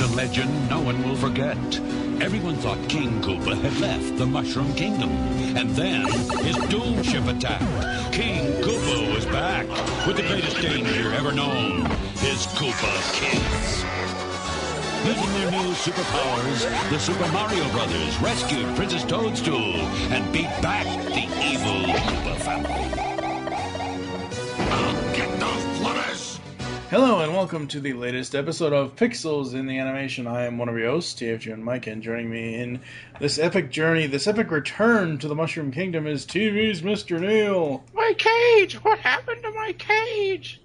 a legend no one will forget. Everyone thought King Koopa had left the Mushroom Kingdom. And then his doom ship attacked. King Koopa was back with the greatest danger ever known, his Koopa Kids. Using their new superpowers, the Super Mario Brothers rescued Princess Toadstool and beat back the evil Koopa family. I'll get those flutters! Hello and welcome to the latest episode of Pixels in the Animation. I am one of your hosts, TFG and Mike, and joining me in this epic journey, this epic return to the Mushroom Kingdom is TV's Mr. Neil. My cage! What happened to my cage?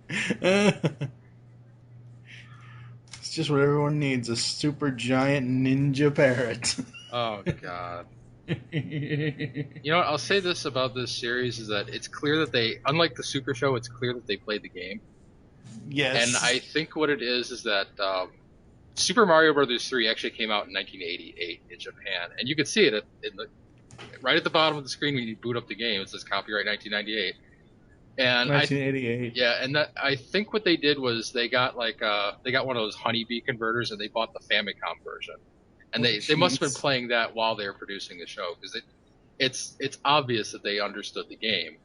It's just what everyone needs, a super giant ninja parrot. Oh, God. You know what, I'll say this about this series is that it's clear that they, unlike the Super Show, it's clear that they played the game. Yes. And I think what it is that Super Mario Bros. 3 actually came out in 1988 in Japan. And you can see it right at the bottom of the screen when you boot up the game. It says copyright 1998. And 1988. And I think what they did was they got one of those honeybee converters and they bought the Famicom version. And they must have been playing that while they were producing the show because it's obvious that they understood the game.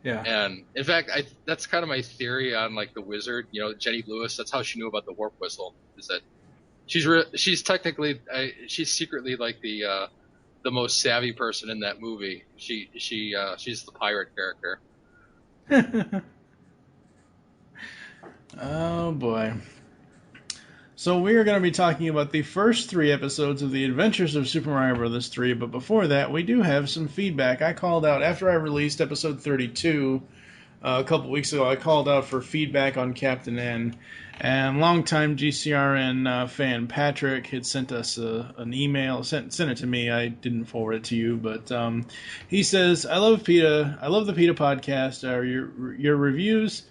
Yeah. And in fact, that's kind of my theory on like the wizard. You know, Jenny Lewis. That's how she knew about the warp whistle. Is that she's technically she's secretly like the most savvy person in that movie. She's the pirate character. Oh boy. So we are going to be talking about the first 3 episodes of The Adventures of Super Mario Bros. 3, but before that, we do have some feedback. I called out, after I released episode 32 a couple weeks ago, I called out for feedback on Captain N, and longtime GCRN fan Patrick had sent us an email, sent it to me. I didn't forward it to you, but he says, I love PETA, I love the PETA podcast, your reviews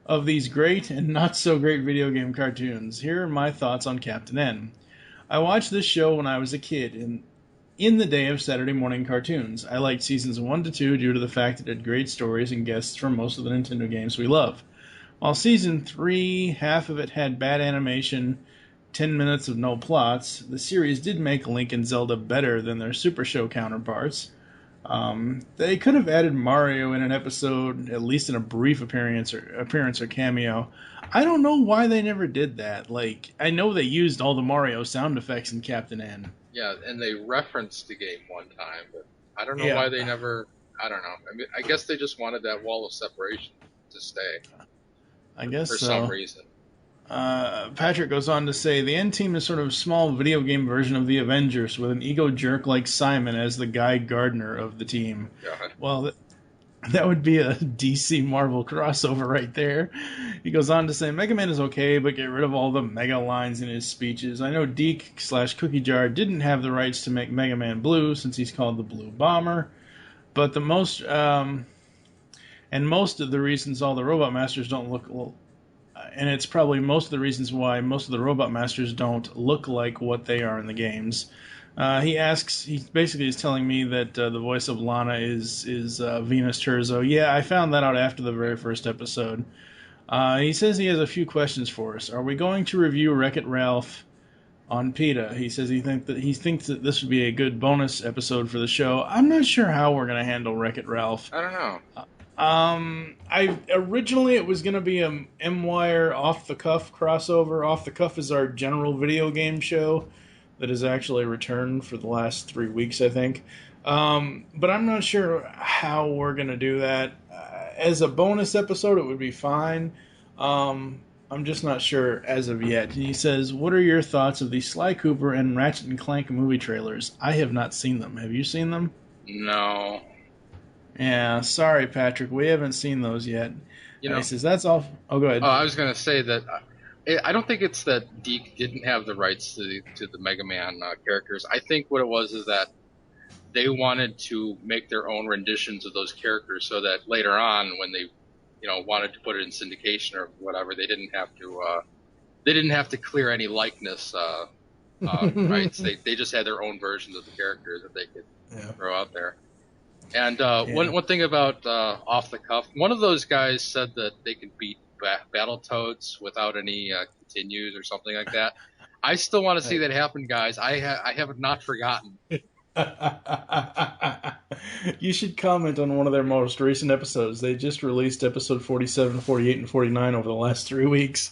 of these great and not so great video game cartoons. Here are my thoughts on Captain N. I watched this show when I was a kid in the day of Saturday morning cartoons. I liked seasons 1 to 2 due to the fact that it had great stories and guests from most of the Nintendo games we love. While season 3, half of it had bad animation, 10 minutes of no plots, the series did make Link and Zelda better than their Super Show counterparts. They could have added Mario in an episode, at least in a brief appearance or cameo. I don't know why they never did that. Like, I know they used all the Mario sound effects in Captain N. Yeah, and they referenced the game one time, but I don't know why they never. I don't know. I mean, I guess they just wanted that wall of separation to stay. I guess for so. some reason. Patrick goes on to say, the N-Team is sort of a small video game version of the Avengers, with an ego jerk like Simon as the Guy Gardner of the team. God. Well, that would be a DC Marvel crossover right there. He goes on to say, Mega Man is okay, but get rid of all the mega lines in his speeches. I know Deke/Cookie Jar didn't have the rights to make Mega Man Blue, since he's called the Blue Bomber, but most of the reasons all the Robot Masters don't look... and it's probably most of the reasons why most of the Robot Masters don't look like what they are in the games. He basically is telling me that the voice of Lana is Venus Terzo. Yeah, I found that out after the very first episode. He says he has a few questions for us. Are we going to review Wreck-It Ralph on PETA? He says he thinks that this would be a good bonus episode for the show. I'm not sure how we're going to handle Wreck-It Ralph. I don't know. Originally it was going to be a M-Wire Off the Cuff crossover. Off the Cuff is our general video game show that has actually returned for the last 3 weeks, I think. But I'm not sure how we're going to do that. As a bonus episode, it would be fine. I'm just not sure as of yet. He says, what are your thoughts of the Sly Cooper and Ratchet and Clank movie trailers? I have not seen them. Have you seen them? No. Yeah, sorry, Patrick. We haven't seen those yet. You know, he says, that's all. Oh, go ahead. Oh, I was going to say that I don't think it's that Deke didn't have the rights to the Mega Man characters. I think what it was is that they wanted to make their own renditions of those characters so that later on, when they, wanted to put it in syndication or whatever, they didn't have to clear any likeness rights. They just had their own versions of the characters that they could throw out there. And one thing about Off the Cuff, one of those guys said that they could beat Battletoads without any continues or something like that. I still want to see that happen, guys. I have not forgotten. You should comment on one of their most recent episodes. They just released episode 47, 48, and 49 over the last 3 weeks.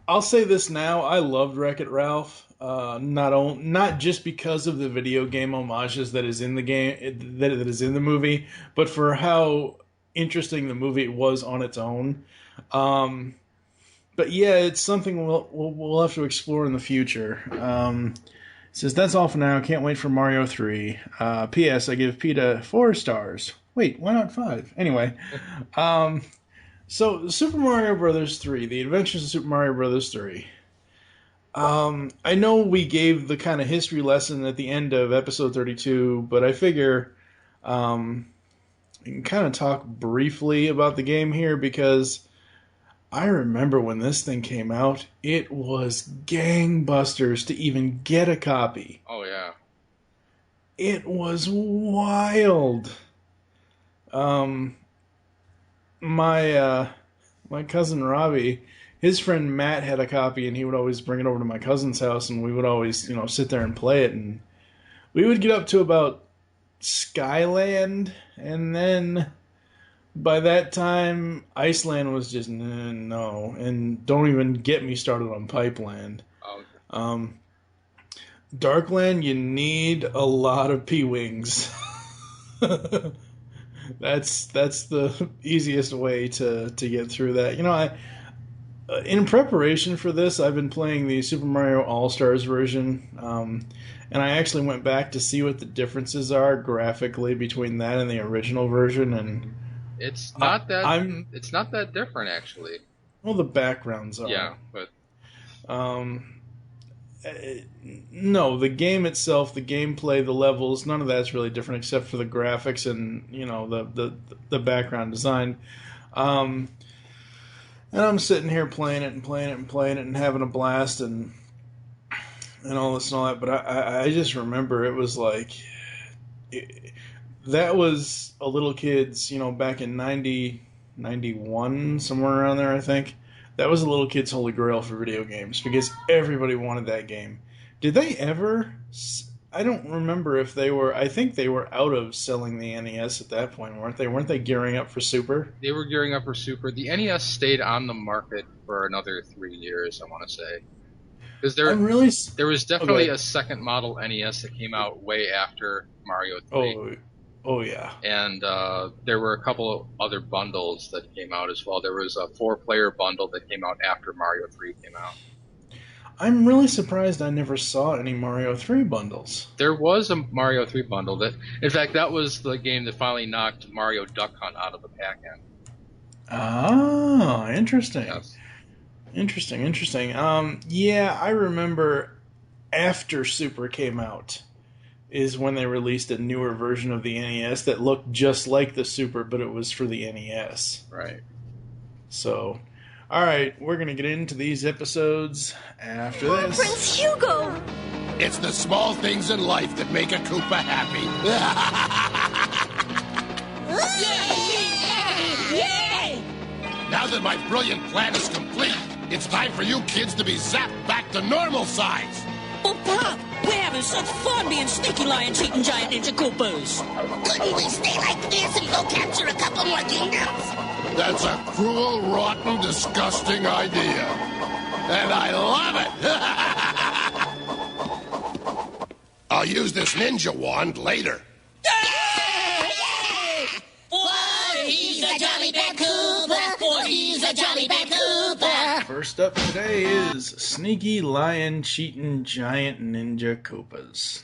I'll say this now. I loved Wreck-It Ralph. Not just because of the video game homages that is in the game, that is in the movie, but for how interesting the movie was on its own. But yeah, it's something we'll have to explore in the future. It says, that's all for now. Can't wait for Mario 3. P.S. I give PETA 4 stars. Wait, why not 5? Anyway. So, Super Mario Bros. 3, The Adventures of Super Mario Bros. 3. I know we gave the kind of history lesson at the end of episode 32, but I figure we can kind of talk briefly about the game here because I remember when this thing came out, it was gangbusters to even get a copy. Oh, yeah. It was wild. My cousin Robbie, his friend Matt had a copy, and he would always bring it over to my cousin's house, and we would always, sit there and play it, and we would get up to about Skyland, and then by that time, Iceland was just no, and don't even get me started on Pipeland. Oh. Darkland, you need a lot of P-Wings. That's the easiest way to get through that. In preparation for this, I've been playing the Super Mario All-Stars version, and I actually went back to see what the differences are graphically between that and the original version, and it's not that different, actually. Well, the backgrounds are. Yeah, but no, the game itself, the gameplay, the levels, none of that's really different except for the graphics and the background design. And I'm sitting here playing it and having a blast and all this and all that. But I just remember it was like that was a little kid's, back in 90, 91, somewhere around there, I think. That was a little kid's holy grail for video games because everybody wanted that game. Did they ever? I don't remember if they were. I think they were out of selling the NES at that point, weren't they? Weren't they gearing up for Super? They were gearing up for Super. The NES stayed on the market for another 3 years, I want to say. Because there was definitely a second model NES that came out way after Mario 3. Oh yeah. And there were a couple of other bundles that came out as well. There was a 4-player bundle that came out after Mario 3 came out. I'm really surprised I never saw any Mario 3 bundles. There was a Mario 3 bundle in fact, that was the game that finally knocked Mario Duck Hunt out of the pack-in. Oh, interesting. Yes. Interesting. Yeah, I remember after Super came out is when they released a newer version of the NES that looked just like the Super, but it was for the NES. Right. So, all right, we're going to get into these episodes after this. Prince Hugo! It's the small things in life that make a Koopa happy. Yay! Now that my brilliant plan is complete, it's time for you kids to be zapped back to normal size. Oh, Pop, we're having such fun being sneaky lion, cheating giant ninja Koopas. Couldn't we stay like this and go capture a couple more kingdoms? That's a cruel, rotten, disgusting idea. And I love it. I'll use this ninja wand later. He's a jolly bad Koopa. He's a jolly bad Koopa. First up today is Sneaky Lion Cheatin' Giant Ninja Koopas.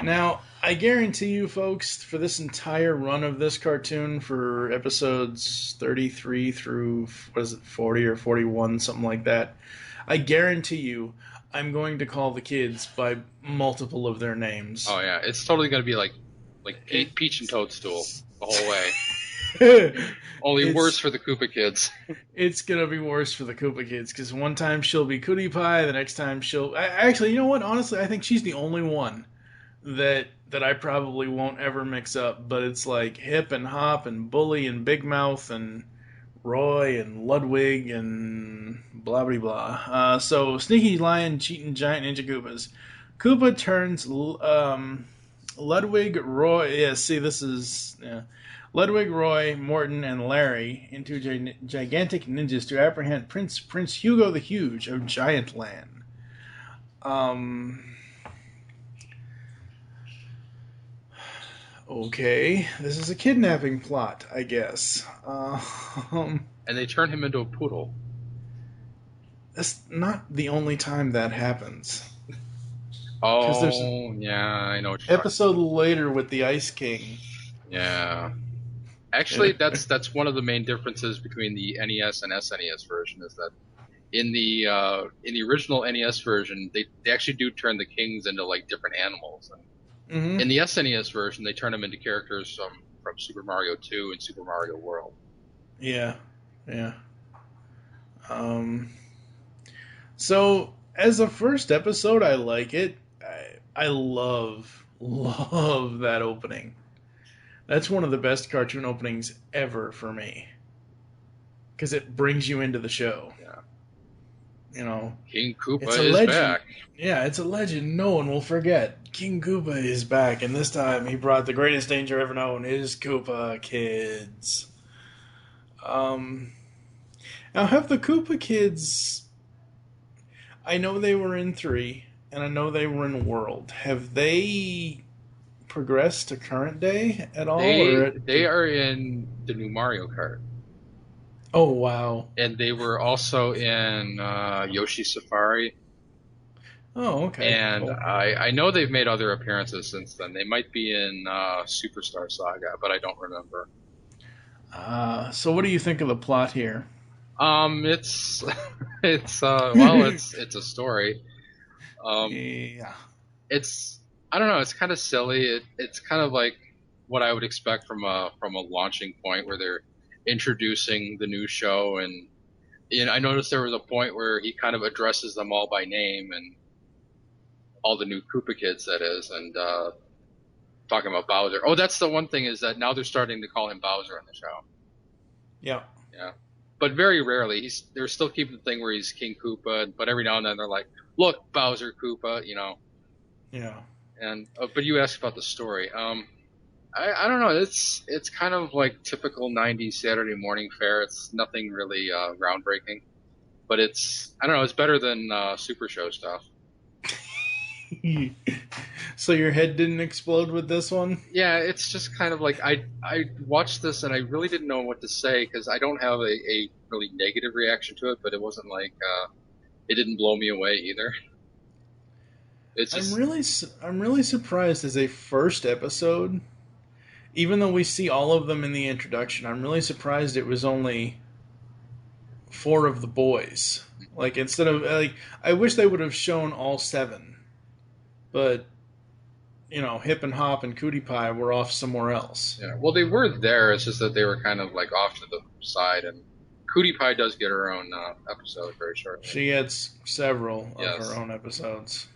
Now, I guarantee you folks, for this entire run of this cartoon, for episodes 33 through, 40 or 41, something like that, I guarantee you I'm going to call the kids by multiple of their names. Oh, yeah. It's totally going to be like Peach and Toadstool the whole way. Only worse for the Koopa Kids. It's going to be worse for the Koopa Kids, because one time she'll be Cootie Pie, the next time she'll... Actually, you know what? Honestly, I think she's the only one that I probably won't ever mix up, but it's like Hip and Hop and Bully and Big Mouth and Roy and Ludwig and blah blah blah. So Sneaky Lion, Cheatin' Giant Ninja Koopas. Koopa turns Ludwig, Roy. Yeah, see, this is Ludwig, Roy, Morton, and Larry into gigantic ninjas to apprehend Prince Hugo the Huge of Giant Land. Okay, this is a kidnapping plot, I guess. And they turn him into a poodle. That's not the only time that happens. Oh, yeah, I know what you're episode later with the Ice King. Yeah. Actually, that's one of the main differences between the NES and SNES version is that in the original NES version, they actually do turn the kings into like different animals. And in the SNES version, they turn them into characters from Super Mario 2 and Super Mario World. Yeah, yeah. So as a first episode, I like it. I love that opening. That's one of the best cartoon openings ever for me. Because it brings you into the show. Yeah. You know, King Koopa it's a is legend. back. Yeah, it's a legend no one will forget. King Koopa is back, and this time he brought the greatest danger ever known, his Koopa Kids. Now, have the Koopa Kids... I know they were in 3, and I know they were in World. Have they progressed to current day at all? They are in the new Mario Kart. Oh, wow. And they were also in Yoshi's Safari. Oh, okay. And cool. I know they've made other appearances since then. They might be in Superstar Saga, but I don't remember. So what do you think of the plot here? It's a story. Yeah. I don't know. It's kind of silly. It's kind of like what I would expect from a launching point where they're introducing the new show, and I noticed there was a point where he kind of addresses them all by name and all the new Koopa Kids, that is, and talking about Bowser. Oh, that's the one thing is that now they're starting to call him Bowser in the show. Yeah. Yeah. But very rarely. They're still keeping the thing where he's King Koopa, but every now and then they're like, "Look, Bowser Koopa," Yeah. And but you asked about the story. I don't know. It's kind of like typical '90s Saturday morning fare. It's nothing really groundbreaking, but it's I don't know. It's better than Super Show stuff. So your head didn't explode with this one? Yeah, it's just kind of like I watched this and I really didn't know what to say because I don't have a really negative reaction to it, but it wasn't like it didn't blow me away either. It's just, I'm really surprised as a first episode, even though we see all of them in the introduction. I'm really surprised it was only 4 of the boys. Like instead of I wish they would have shown all 7. But, Hip and Hop and Cootie Pie were off somewhere else. Yeah, well, they were there. It's just that they were kind of like off to the side. And Cootie Pie does get her own episode very shortly. She gets several of her own episodes.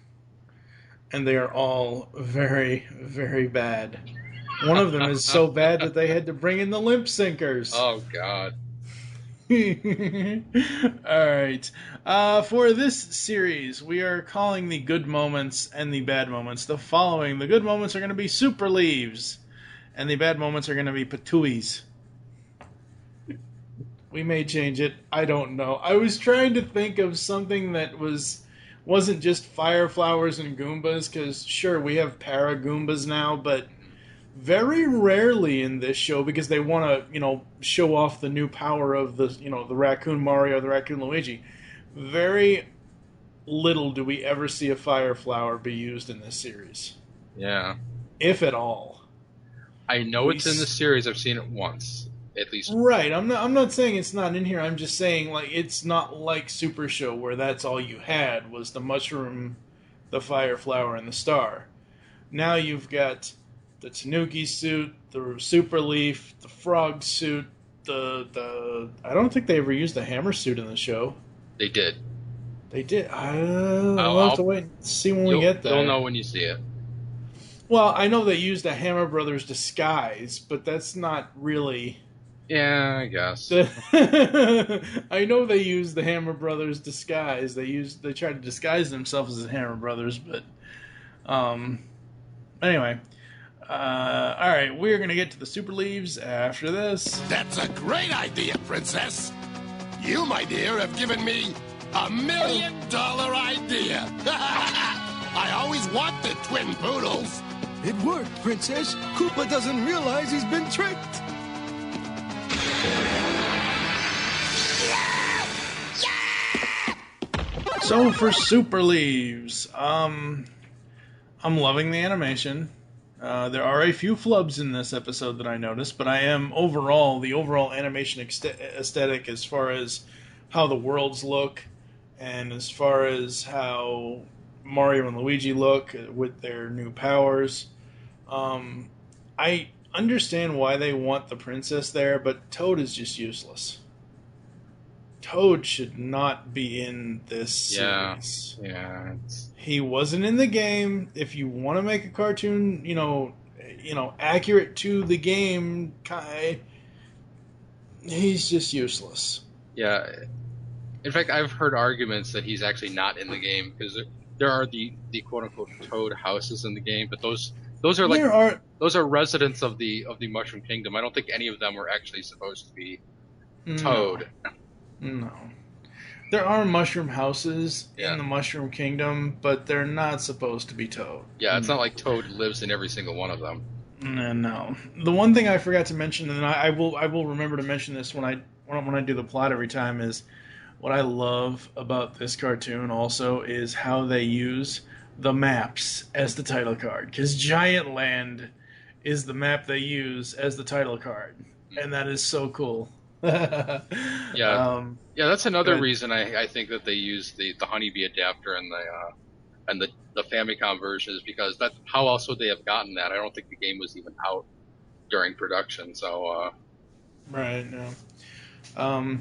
And they are all very, very bad. One of them is so bad that they had to bring in the limp sinkers. Oh, God. Alright. For this series, we are calling the good moments and the bad moments the following. The good moments are going to be super leaves, and the bad moments are going to be patooies. We may change it. I don't know. I was trying to think of something that wasn't just fire flowers and Goombas, because sure, we have para Goombas now, but very rarely in this show, because they want to, show off the new power of the, the Raccoon Mario, the Raccoon Luigi. Very little do we ever see a fire flower be used in this series. Yeah. If at all. I know it's in the series. I've seen it once, at least. Right. I'm not saying it's not in here. I'm just saying, it's not like Super Show, where that's all you had was the mushroom, the fire flower, and the star. Now you've got the Tanuki suit, the Super Leaf, the Frog suit, the I don't think they ever used the Hammer suit in the show. They did. They did. I'll have to wait and see when we get there. You'll know when you see it. Well, I know they used a Hammer Brothers disguise, but that's not really. Yeah, I guess. I know they used the Hammer Brothers disguise. They tried to disguise themselves as Hammer Brothers, but anyway. All right, we're gonna get to the Super Leaves after this. That's a great idea, Princess. You, my dear, have given me $1 million idea. I always wanted twin poodles. It worked, Princess. Koopa doesn't realize he's been tricked. So for Super Leaves, I'm loving the animation. There are a few flubs in this episode that I noticed, but I am the overall animation aesthetic as far as how the worlds look and as far as how Mario and Luigi look with their new powers. I understand why they want the princess there, but Toad is just useless. Toad should not be in this series. Yeah. He wasn't in the game. If you want to make a cartoon, accurate to the game, he's just useless. Yeah. In fact, I've heard arguments that he's actually not in the game because there are the quote unquote Toad houses in the game, but those are residents of the Mushroom Kingdom. I don't think any of them were actually supposed to be Toad. No. There are mushroom houses in the Mushroom Kingdom, but they're not supposed to be Toad. Yeah, it's not like Toad lives in every single one of them. No. The one thing I forgot to mention, and I will remember to mention this when I do the plot every time, is what I love about this cartoon also is how they use the maps as the title card. Because Giant Land is the map they use as the title card. And that is so cool. Yeah, that's another reason I think that they use the Honeybee adapter and the Famicom version is because how else would they have gotten that? I don't think the game was even out during production. So right, no.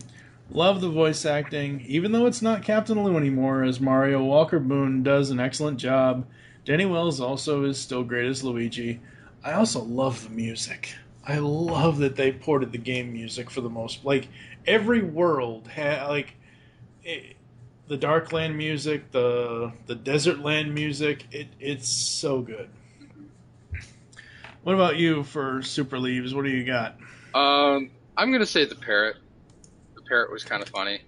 Love the voice acting, even though it's not Captain Lou anymore as Mario. Walker Boone does an excellent job. Danny Wells also is still great as Luigi. I also love the music. I love that they ported the game music for the most. Like every world had the Darkland music, the Desert Land music. It's so good. What about you for Super Leaves? What do you got? I'm gonna say the parrot. The parrot was kind of funny.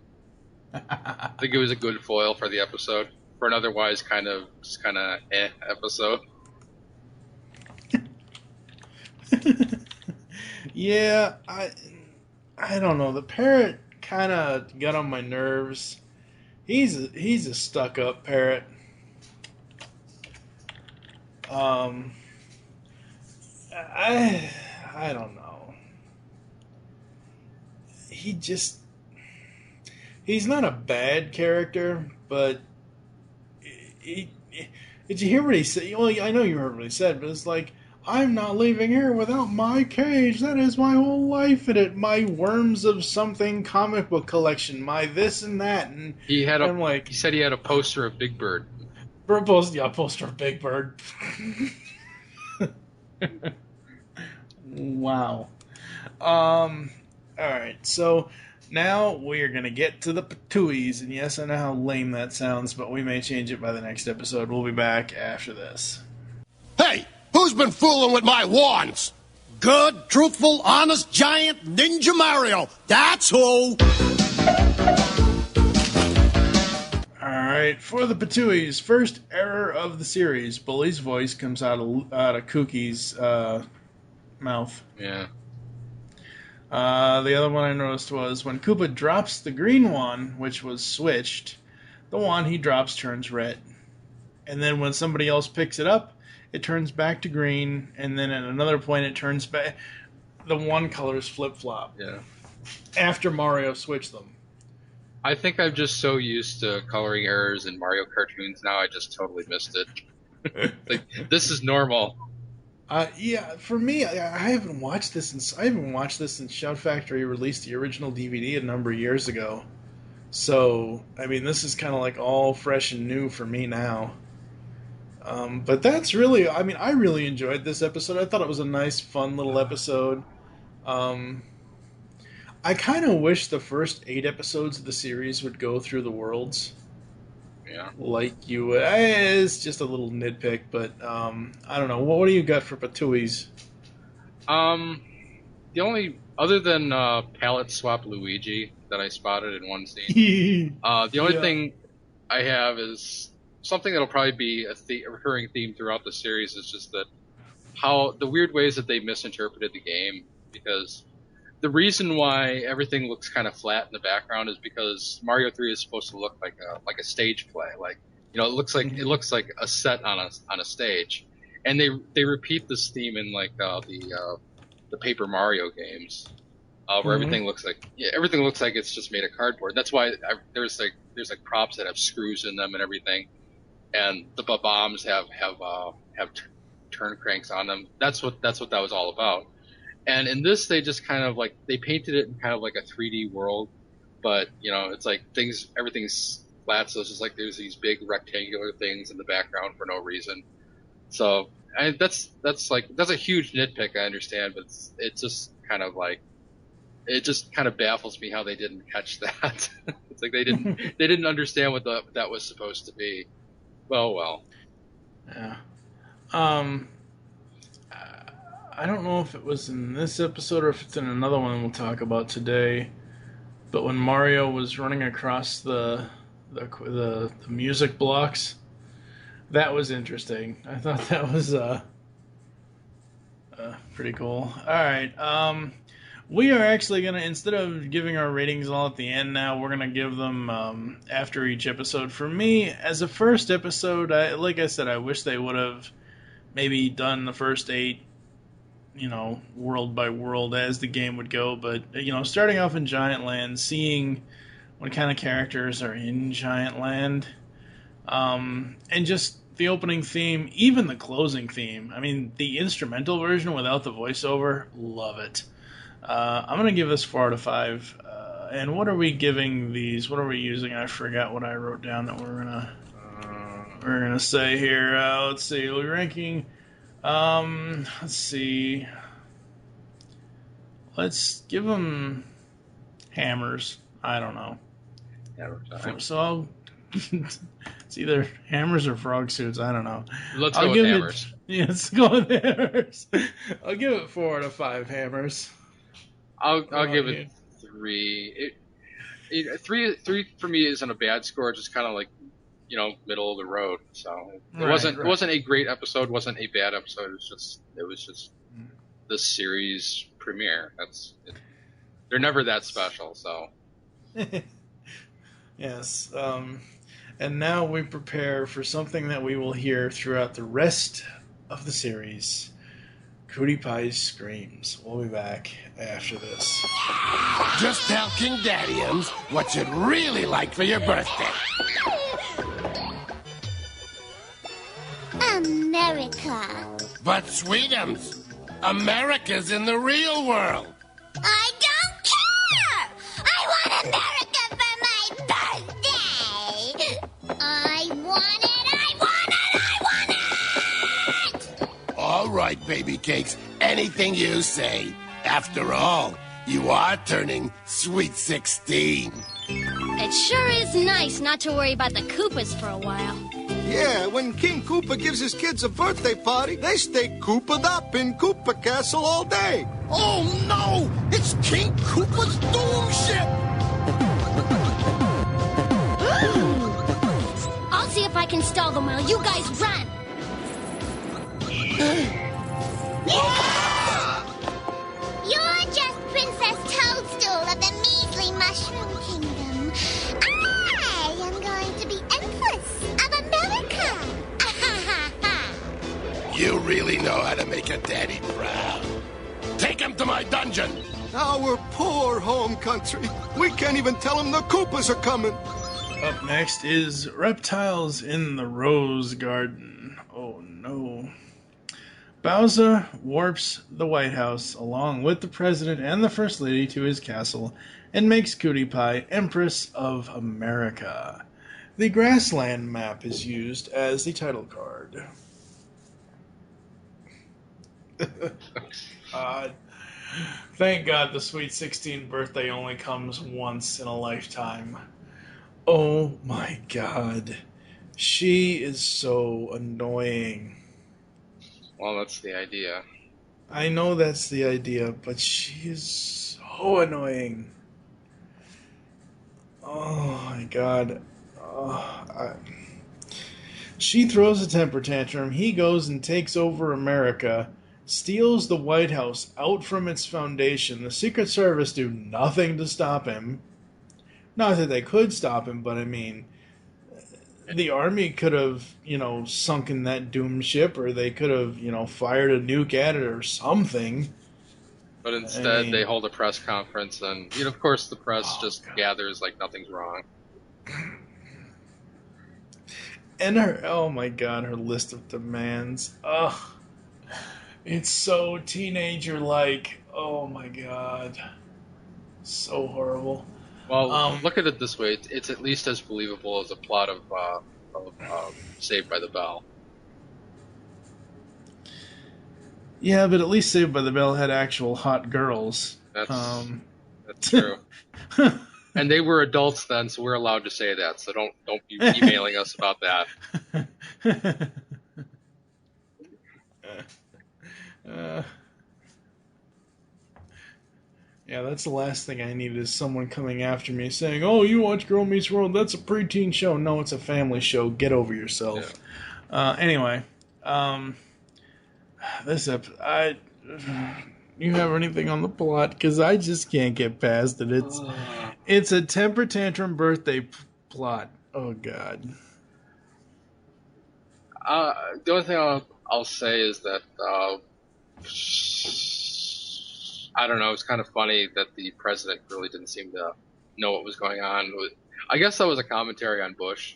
I think it was a good foil for the episode for an otherwise kind of episode. Yeah, I don't know. The parrot kind of got on my nerves. He's a stuck-up parrot. I don't know. He's not a bad character, but did you hear what he said? Well, I know you heard what he said, but it's like, I'm not leaving here without my cage. That is my whole life in it. My Worms of Something comic book collection. My this and that. And he said he had a poster of Big Bird. A poster of Big Bird. Wow. All right. So now we are going to get to the Patooies. And yes, I know how lame that sounds, but we may change it by the next episode. We'll be back after this. Hey! Who's been fooling with my wands? Good, truthful, honest, giant Ninja Mario. That's who. Alright, for the Patooies, first error of the series. Bully's voice comes out of Kookie's mouth. Yeah. The other one I noticed was when Koopa drops the green wand, which was switched, the wand he drops turns red. And then when somebody else picks it up, it turns back to green, and then at another point it turns back. The one colors flip-flop. Yeah. After Mario switched them. I think I'm just so used to coloring errors in Mario cartoons now, I just totally missed it. Like, this is normal. Yeah, for me, I haven't watched this since Shout Factory released the original DVD a number of years ago. So, I mean, this is kind of like all fresh and new for me now. But that's really, I mean, I really enjoyed this episode. I thought it was a nice, fun little episode. I kind of wish the first 8 episodes of the series would go through the worlds. Yeah. Like you would. It's just a little nitpick, but I don't know. What do you got for Patui's? The only, other than palette swap Luigi that I spotted in one scene, the only thing I have is something that'll probably be a recurring theme throughout the series is just that how the weird ways that they misinterpreted the game, because the reason why everything looks kind of flat in the background is because Mario 3 is supposed to look like a stage play, like, you know, it looks like a set on a stage, and they repeat this theme in like the Paper Mario games, where everything looks like it's just made of cardboard. That's why there's props that have screws in them and everything, and the bombs have turn cranks on them. That's what that was all about. And in this, they just kind of like, they painted it in kind of like a 3D world, but, you know, it's like everything's flat, so it's just like there's these big rectangular things in the background for no reason. So, that's a huge nitpick, I understand, but it's just kind of like, it just kind of baffles me how they didn't catch that. It's like they didn't understand what that was supposed to be. Well. Yeah. I don't know if it was in this episode or if it's in another one we'll talk about today, but when Mario was running across the music blocks, that was interesting. I thought that was pretty cool. All right, we are actually gonna, instead of giving our ratings all at the end now, we're gonna give them after each episode. For me, as a first episode, like I said, I wish they would have maybe done the first 8, you know, world by world as the game would go, but, you know, starting off in Giant Land, seeing what kind of characters are in Giant Land, and just the opening theme, even the closing theme. I mean, the instrumental version without the voiceover, love it. I'm gonna give this 4 out of 5. And what are we giving these? What are we using? I forgot what I wrote down that we're gonna say here. Let's see. We're ranking. Let's see. Let's give them hammers. I don't know. So I'll, it's either hammers or frog suits. I don't know. Let's go with hammers. Let's go with hammers. I'll give it 4 out of 5 hammers. I'll give it 3. Three for me isn't a bad score. Just kind of like, you know, middle of the road. So it wasn't a great episode, wasn't a bad episode. It was just the series premiere. That's it. They're never that special. So yes. And now we prepare for something that we will hear throughout the rest of the series. Cutie Pie's screams. We'll be back after this. Just tell King Daddyums what you'd really like for your birthday. America. But Sweetums, America's in the real world. I don't care! I want America for my birthday! I want it! All right, baby cakes, anything you say. After all, you are turning sweet 16. It sure is nice not to worry about the Koopas for a while. Yeah, when King Koopa gives his kids a birthday party, they stay Koopa'd up in Koopa Castle all day. Oh, no! It's King Koopa's doom ship! I'll see if I can stall them while you guys run. You're just Princess Toadstool of the measly Mushroom Kingdom. I am going to be Empress of America. You really know how to make a daddy proud. Take him to my dungeon. Our poor home country. We can't even tell them the Koopas are coming. Up next is Reptiles in the Rose Garden. Oh no. Bowser warps the White House along with the President and the First Lady to his castle and makes Cutie Pie Empress of America. The grassland map is used as the title card. God. Thank God the Sweet 16 birthday only comes once in a lifetime. Oh my God. She is so annoying. Well, that's the idea. I know that's the idea, but she is so annoying. Oh my God. She throws a temper tantrum. He goes and takes over America, steals the White House out from its foundation. The Secret Service do nothing to stop him. Not that they could stop him, but I mean, the Army could have, sunken that doomed ship, or they could have, fired a nuke at it or something. But instead, they hold a press conference, and of course, the press gathers like nothing's wrong. And oh my God, her list of demands. Ugh. It's so teenager-like. Oh my God. So horrible. Well, look at it this way. It's at least as believable as a plot of Saved by the Bell. Yeah, but at least Saved by the Bell had actual hot girls. That's true. And they were adults then, so we're allowed to say that. So don't be emailing us about that. Yeah, that's the last thing I need is someone coming after me saying, "Oh, you watch Girl Meets World? That's a preteen show." No, it's a family show. Get over yourself. Yeah. Anyway, this episode, you have anything on the plot? Because I just can't get past it. It's a temper tantrum birthday plot. Oh God. The only thing I'll say is that I don't know. It's kind of funny that the president really didn't seem to know what was going on. I guess that was a commentary on Bush.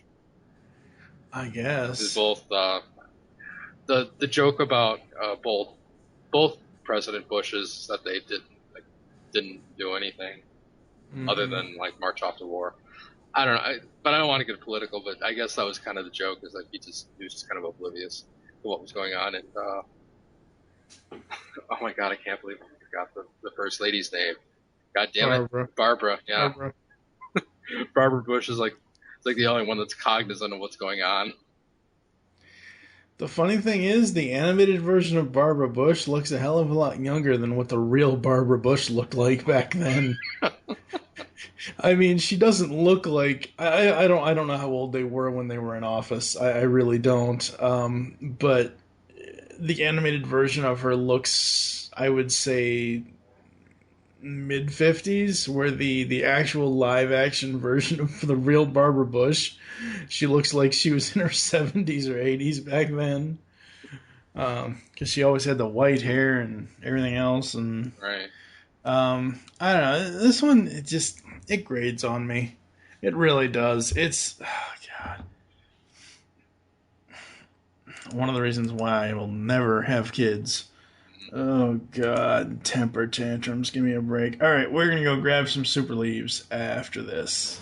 I guess. Both the joke about both President Bushes that they didn't do anything other than like march off to war. I don't know, but I don't want to get political. But I guess that was kind of the joke, is like he was just kind of oblivious to what was going on. And oh my God, I can't believe I forgot the first lady's name. God damn it, Barbara. Yeah, Barbara. Barbara Bush is like the only one that's cognizant of what's going on. The funny thing is, the animated version of Barbara Bush looks a hell of a lot younger than what the real Barbara Bush looked like back then. I mean, she doesn't look like I don't know how old they were when they were in office. I really don't. But the animated version of her looks, I would say, mid-50s, where the actual live-action version of the real Barbara Bush, she looks like she was in her 70s or 80s back then. Because she always had the white hair and everything else. And right. I don't know. This one, it grades on me. It really does. It's, oh God. One of the reasons why I will never have kids. Oh, God. Temper tantrums. Give me a break. All right, we're going to go grab some super leaves after this.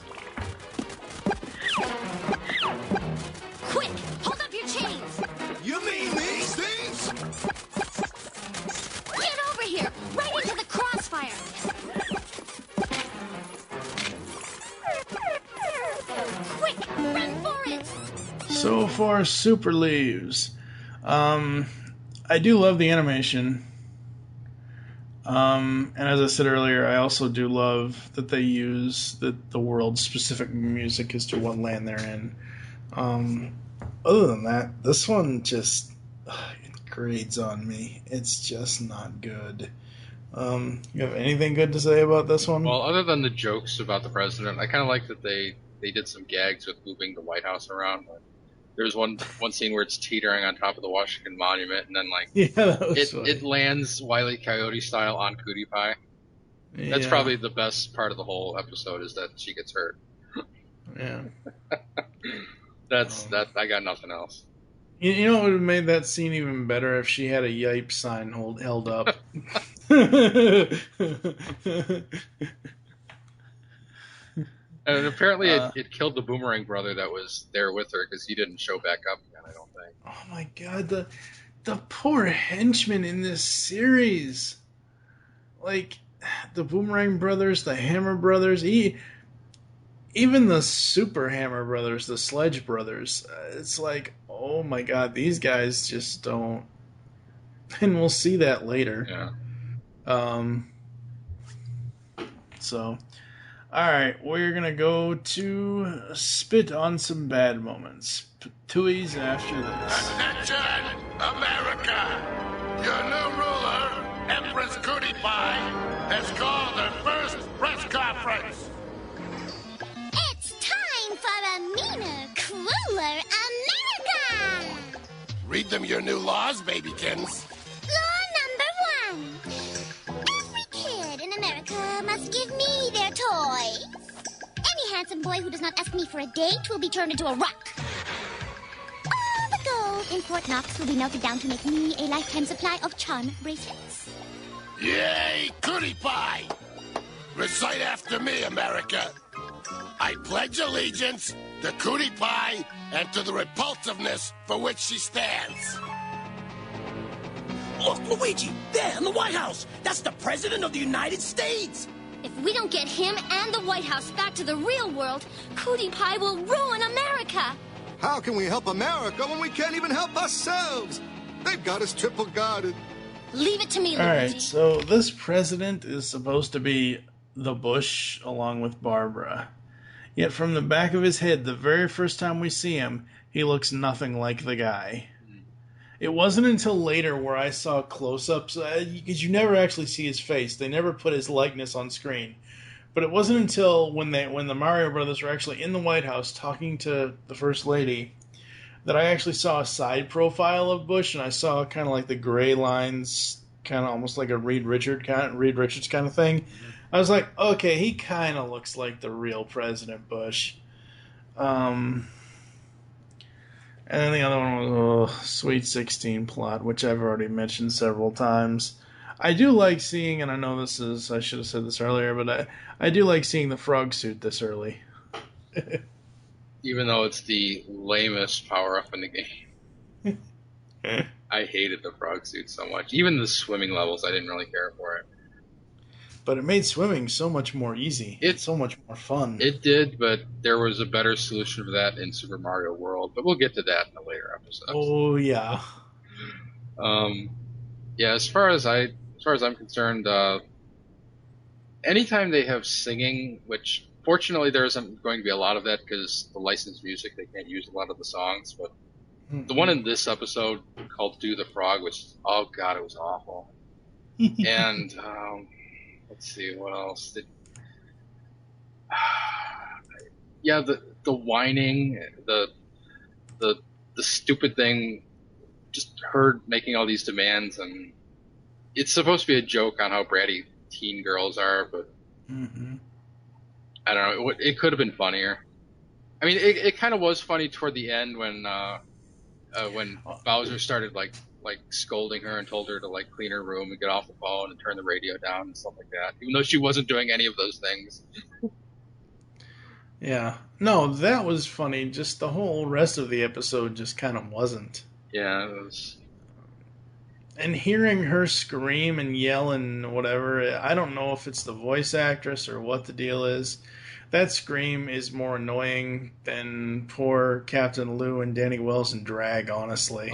Quick! Hold up your chains! You mean these things? Get over here! Right into the crossfire! Quick! Run for it! So far, super leaves. I do love the animation. And as I said earlier, I also do love that they use the world's specific music as to what land they're in. Other than that, this one just it grades on me. It's just not good. You have anything good to say about this one? Well, other than the jokes about the president, I kind of like that they did some gags with moving the White House around. There's one scene where it's teetering on top of the Washington Monument, and then it lands Wile E. Coyote style on Cootie Pie. Yeah. That's probably the best part of the whole episode, is that she gets hurt. Yeah. That. I got nothing else. You know what would have made that scene even better? If she had a yipe sign held up. And apparently it killed the Boomerang brother that was there with her because he didn't show back up again, I don't think. Oh my god, the poor henchmen in this series. Like, the Boomerang brothers, the Hammer brothers, even the Super Hammer brothers, the Sledge brothers. It's like, oh my god, these guys just don't... And we'll see that later. Yeah. So... Alright, we're gonna go to spit on some bad moments. Tui's after this. Attention, America! Your new ruler, Empress Cootie Pie, has called her first press conference. It's time for a meaner, crueler America! Read them your new laws, babykins. Law number 1. Every kid in America must give me their toys. Any handsome boy who does not ask me for a date will be turned into a rock. All the gold in Fort Knox will be melted down to make me a lifetime supply of charm bracelets. Yay, Cootie Pie! Recite after me, America. I pledge allegiance to Cootie Pie and to the repulsiveness for which she stands. Look, Luigi, there in the White House. That's the President of the United States. If we don't get him and the White House back to the real world, Cootie Pie will ruin America. How can we help America when we can't even help ourselves? They've got us triple guarded. Leave it to me, Luigi. Alright, so this president is supposed to be the Bush along with Barbara. Yet from the back of his head, the very first time we see him, he looks nothing like the guy. It wasn't until later where I saw close-ups, because you never actually see his face. They never put his likeness on screen. But it wasn't until when the Mario brothers were actually in the White House talking to the First Lady that I actually saw a side profile of Bush, and I saw kind of like the gray lines, kind of almost like a Reed Richards kind of thing. I was like, okay, he kind of looks like the real President Bush. And then the other one was Sweet 16 plot, which I've already mentioned several times. I do like seeing, and I know I should have said this earlier, but I do like seeing the frog suit this early. Even though it's the lamest power-up in the game. I hated the frog suit so much. Even the swimming levels, I didn't really care for it. But it made swimming so much more easy. It's so much more fun. It did, but there was a better solution for that in Super Mario World. But we'll get to that in a later episode. Oh yeah. Yeah. As far as I'm concerned, anytime they have singing, which fortunately there isn't going to be a lot of that because the licensed music, they can't use a lot of the songs. But the one in this episode called "Do the Frog," which oh god, it was awful. And let's see what else. Yeah, the whining, the stupid thing, just her making all these demands, and it's supposed to be a joke on how bratty teen girls are, but I don't know. It could have been funnier. I mean, it kind of was funny toward the end when Bowser started like scolding her and told her to like clean her room and get off the phone and turn the radio down and stuff like that, even though she wasn't doing any of those things. Yeah. No, that was funny. Just the whole rest of the episode just kind of wasn't. Yeah, it was. And hearing her scream and yell and whatever, I don't know if it's the voice actress or what the deal is. That scream is more annoying than poor Captain Lou and Danny Wells in drag, honestly.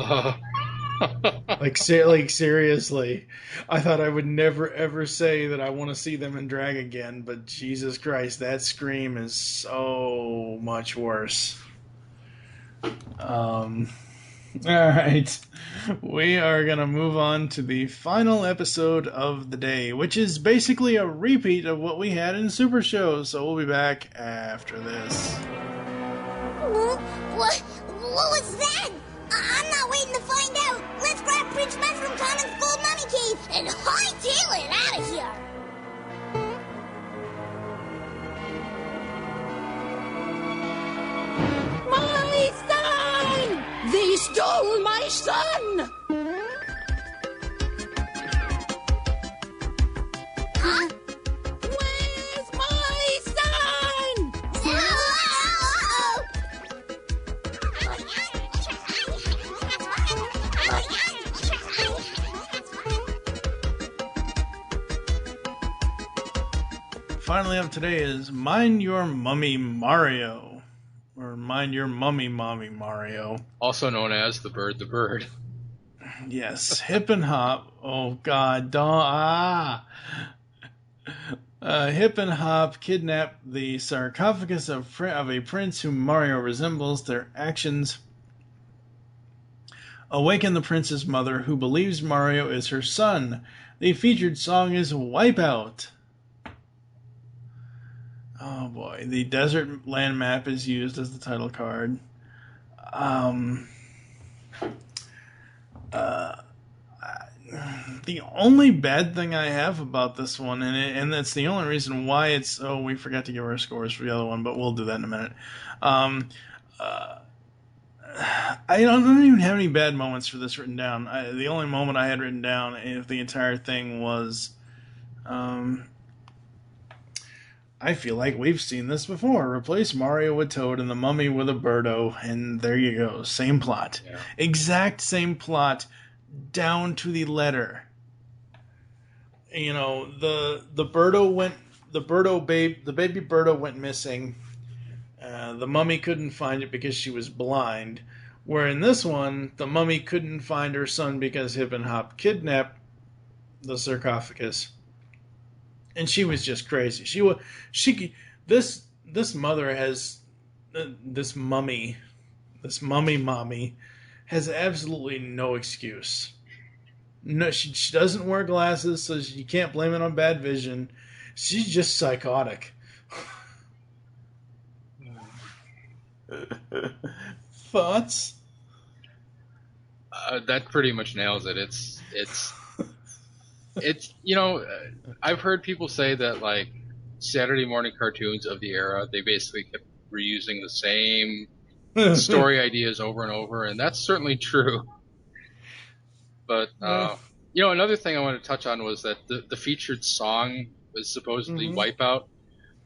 Like seriously, I thought I would never ever say that I want to see them in drag again, but Jesus Christ, that scream is so much worse. Alright, we are going to move on to the final episode of the day, which is basically a repeat of what we had in Super Show, so we'll be back after this. What was that? I'm not waiting to find out. Let's grab Prince Mushroom Common's gold mummy cave and hightail it out of here. My son! They stole my son! Huh? Where's my son? finally up today is Mind Your Mummy Mario. Or Mind Your Mummy Mommy Mario. Also known as the Bird the Bird. Yes, Hip and Hop. Oh God, Hip and Hop kidnap the sarcophagus of a prince whom Mario resembles. Their actions awaken the prince's mother, who believes Mario is her son. The featured song is Wipeout. Oh boy, the desert land map is used as the title card. The only bad thing I have about this one, and that's the only reason why it's... Oh, we forgot to give our scores for the other one, but we'll do that in a minute. I don't even have any bad moments for this written down. The only moment I had written down of the entire thing was... I feel like we've seen this before. Replace Mario with Toad and the Mummy with a Birdo, and there you go. Same plot. Yeah. Exact same plot, down to the letter. You know, the baby Birdo went missing. The Mummy couldn't find it because she was blind. Where in this one, the Mummy couldn't find her son because Hip and Hop kidnapped the sarcophagus. And she was just crazy. This mother has, this mummy mommy has absolutely no excuse. No, she doesn't wear glasses, so you can't blame it on bad vision. She's just psychotic. Thoughts? That pretty much nails it. It's you know, I've heard people say that like Saturday morning cartoons of the era, they basically kept reusing the same story ideas over and over, and that's certainly true. But you know, another thing I wanted to touch on was that the featured song was supposedly Wipeout,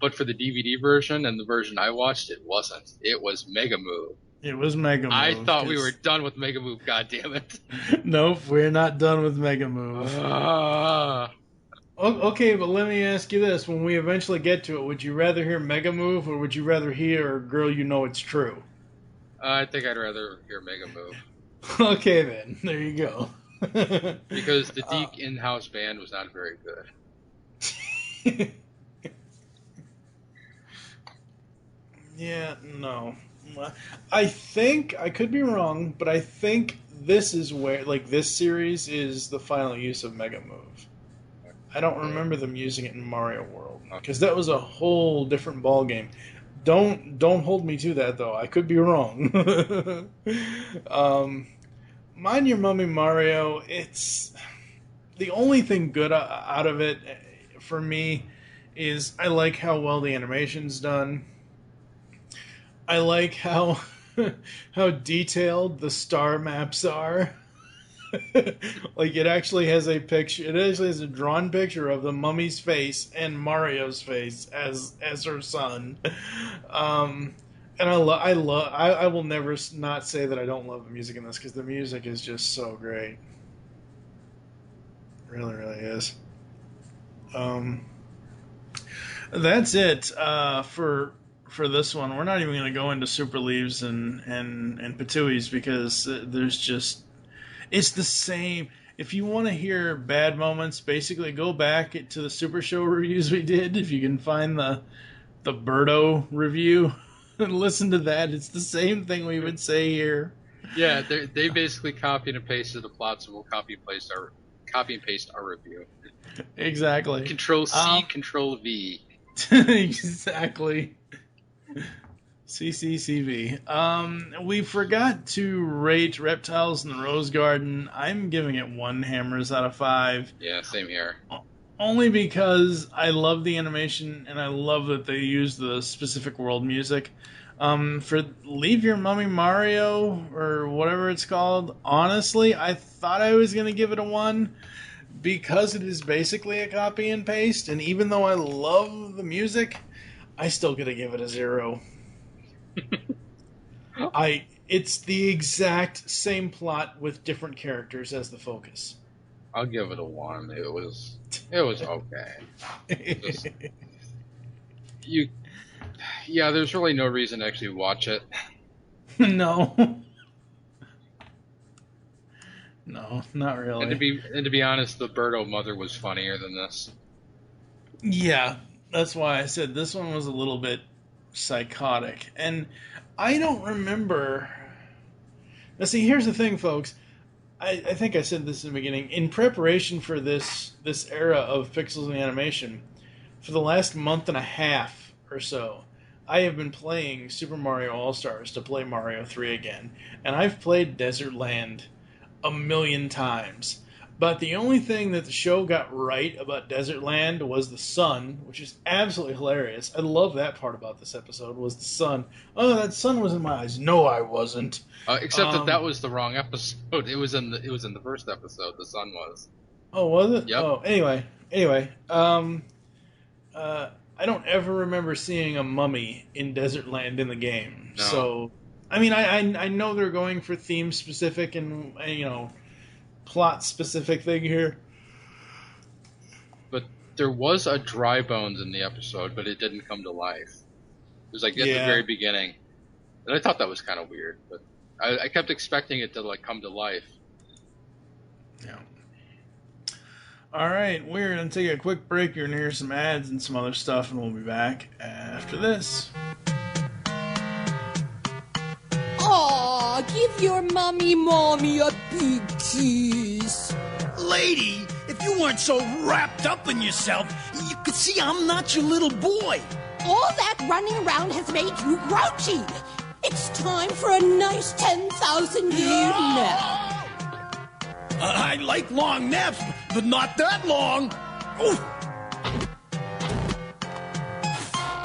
but for the DVD version and the version I watched, it wasn't. It was Mega Move. It was Mega Move. I thought we were done with Mega Move, goddammit. Nope, we're not done with Mega Move. Okay, but let me ask you this. When we eventually get to it, would you rather hear Mega Move or would you rather hear Girl You Know It's True? I think I'd rather hear Mega Move. Okay, then. There you go. Because the Deke in-house band was not very good. Yeah, no. I think, I could be wrong, but I think this is where, like, this series is the final use of Mega Move. I don't remember them using it in Mario World, because that was a whole different ballgame. Don't hold me to that, though. I could be wrong. Mind Your Mummy Mario, it's... The only thing good out of it, for me, is I like how well the animation's done. I like how detailed the star maps are. Like, it actually has a picture. It actually has a drawn picture of the mummy's face and Mario's face as her son. And I will never not say that I don't love the music in this, because the music is just so great. It really, really is. That's it for this one. We're not even going to go into Super Leaves and Patooies, because there's just... It's the same. If you want to hear bad moments, basically go back to the Super Show reviews we did. If you can find the Birdo review and listen to that, it's the same thing we would say here. Yeah, they basically copied and pasted the plots, and we'll copy and paste our review. Exactly. Control C, Control V. Exactly. CCCV. We forgot to rate Reptiles in the Rose Garden. I'm giving it 1 hammers out of 5. Yeah, same here. Only because I love the animation and I love that they use the specific world music. For Leave Your Mummy Mario, or whatever it's called, honestly, I thought I was going to give it a 1 because it is basically a copy and paste, and even though I love the music, I still gotta give it a 0. It's the exact same plot with different characters as the focus. I'll give it a 1. It was okay. Yeah, there's really no reason to actually watch it. No. No, not really. And to be honest, the Birdo mother was funnier than this. Yeah, that's why I said this one was a little bit psychotic. And I don't remember. Now, see, here's the thing, folks. I think I said this in the beginning. In preparation for this era of pixels and animation, for the last month and a half or so, I have been playing Super Mario All-Stars to play Mario 3 again. And I've played Desert Land a million times. But the only thing that the show got right about Desert Land was the sun, which is absolutely hilarious. I love that part about this episode, was the sun. Oh, that sun was in my eyes. No, I wasn't. Except that was the wrong episode. It was in the first episode. The sun was. Oh, was it? Yep. Oh, anyway. I don't ever remember seeing a mummy in Desert Land in the game. No. So, I mean, I know they're going for theme specific and plot specific thing here. But there was a dry bones in the episode, but it didn't come to life. It was like at the very beginning. And I thought that was kind of weird, but I kept expecting it to like come to life. Yeah. All right, we're going to take a quick break. You're going to hear some ads and some other stuff, and we'll be back after this. Aw, give your mommy a big kiss. Lady, if you weren't so wrapped up in yourself, you could see I'm not your little boy. All that running around has made you grouchy. It's time for a nice 10,000-year nap. I like long naps, but not that long. Ooh.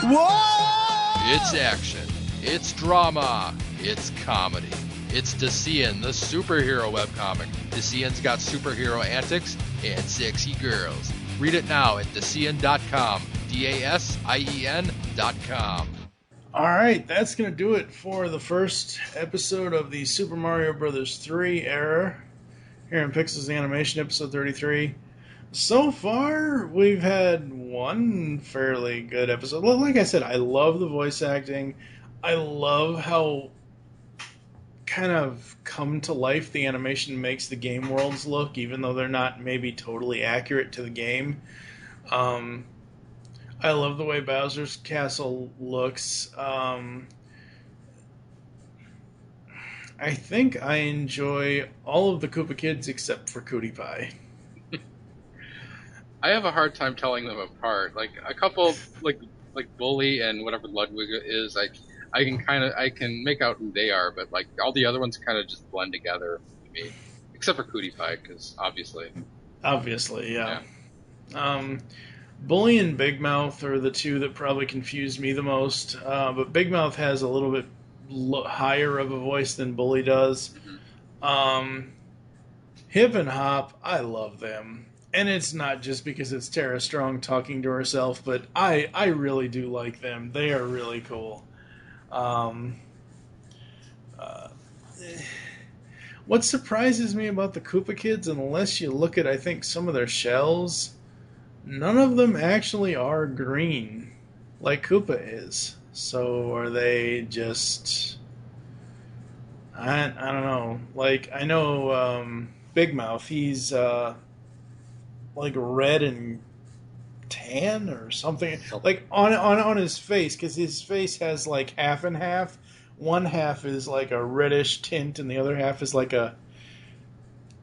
Whoa! It's action. It's drama. It's comedy. It's Decien, the superhero webcomic. Decien's got superhero antics and sexy girls. Read it now at Decien.com. DASIEN.com. All right, that's going to do it for the first episode of the Super Mario Bros. 3 era here in Pixels Animation, episode 33. So far, we've had one fairly good episode. Well, like I said, I love the voice acting. I love how kind of come to life the animation makes the game worlds look, even though they're not maybe totally accurate to the game. I love the way Bowser's Castle looks. I think I enjoy all of the Koopa Kids except for Cutie Pie. I have a hard time telling them apart. Like a couple, like Bully and whatever Ludwig is, I can make out who they are, but like all the other ones kind of just blend together to me, except for Cutie Pie, because obviously, yeah. Bully and Big Mouth are the two that probably confused me the most, but Big Mouth has a little bit higher of a voice than Bully does. Hip and Hop, I love them. And it's not just because it's Tara Strong talking to herself, but I really do like them. They are really cool. What surprises me about the Koopa Kids, unless you look at, I think, some of their shells, none of them actually are green, like Koopa is. So are they just... I don't know. Like, I know Big Mouth, he's like red and tan or something. Like on his face, because his face has like half and half. One half is like a reddish tint, and the other half is like a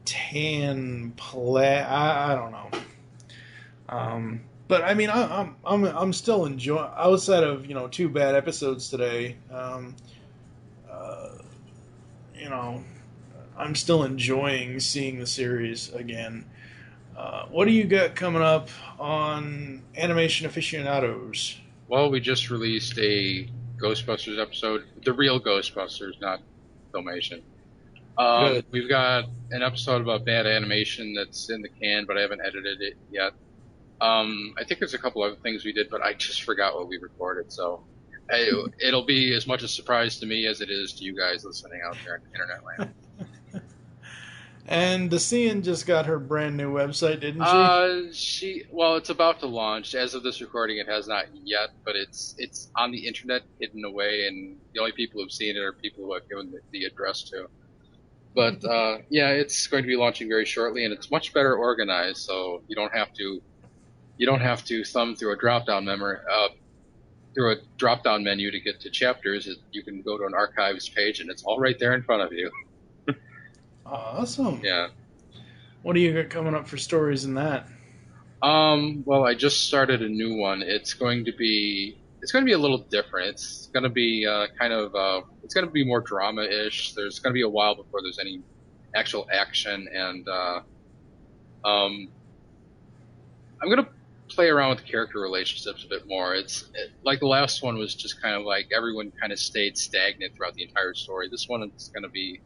tan I don't know. But I mean, I'm still enjoying. Outside of 2 bad episodes today, I'm still enjoying seeing the series again. What do you got coming up on Animation Aficionados? Well, we just released a Ghostbusters episode, the real Ghostbusters, not Filmation. We've got an episode about bad animation that's in the can, but I haven't edited it yet. I think there's a couple other things we did, but I just forgot what we recorded, so it'll be as much a surprise to me as it is to you guys listening out there in internet land. And Dacian just got her brand new website, didn't she? Well, it's about to launch. As of this recording, it has not yet, but it's on the internet, hidden away, and the only people who've seen it are people who I've given the address to. But yeah, it's going to be launching very shortly, and it's much better organized, so you don't have to thumb through a drop-down menu to get to chapters. You can go to an archives page, and it's all right there in front of you. Awesome. Yeah. What do you got coming up for stories in that? Well, I just started a new one. It's going to be a little different. It's going to be it's going to be more drama-ish. There's going to be a while before there's any actual action, and I'm going to play around with character relationships a bit more. Like the last one was just kind of like everyone kind of stayed stagnant throughout the entire story. This one is going to be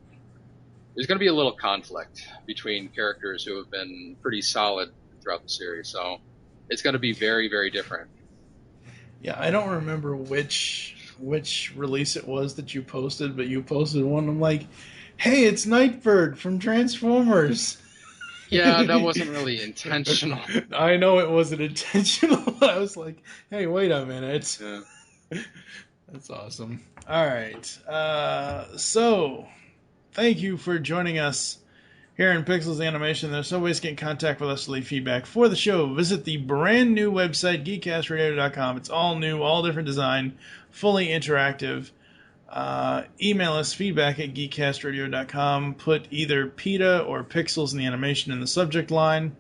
there's going to be a little conflict between characters who have been pretty solid throughout the series. So it's going to be very, very different. Yeah, I don't remember which release it was that you posted, but you posted one. I'm like, hey, it's Nightbird from Transformers. Yeah, that wasn't really intentional. I know it wasn't intentional, but I was like, hey, wait a minute. Yeah. That's awesome. All right. So, thank you for joining us here in Pixels Animation. There's some ways to get in contact with us to leave feedback for the show. Visit the brand new website, geekcastradio.com. It's all new, all different design, fully interactive. Email us feedback at geekcastradio.com. Put either PETA or Pixels in the animation in the subject line.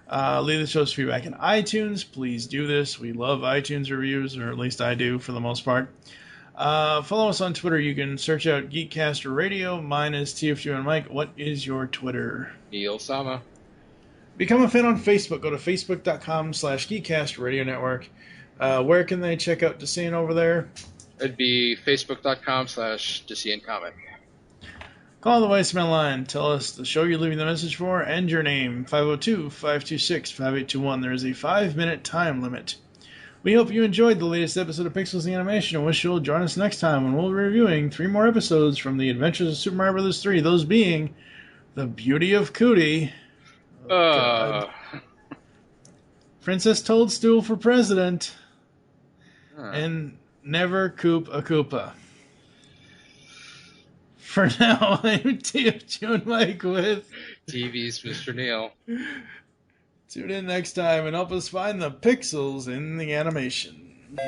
Leave the show's feedback in iTunes. Please do this. We love iTunes reviews, or at least I do for the most part. Follow us on Twitter. You can search out Geekcaster Radio. Mine is TFG and Mike. What is your Twitter? Neil Sama. Become a fan on Facebook. Go to facebook.com/Geekcaster Radio Network. Where can they check out Dacian over there? It'd be facebook.com/Dacian Comic. Call the voicemail line. Tell us the show you're leaving the message for and your name. 502-526-5821. There is a 5-minute time limit. We hope you enjoyed the latest episode of Pixels the Animation and wish you'll join us next time when we'll be reviewing 3 more episodes from the Adventures of Super Mario Bros. 3, those being The Beauty of Cootie, Princess Toadstool for President, and Never Coop a Koopa. For now, I'm TFG and Mike with TV's Mr. Neil. Tune in next time and help us find the pixels in the animation.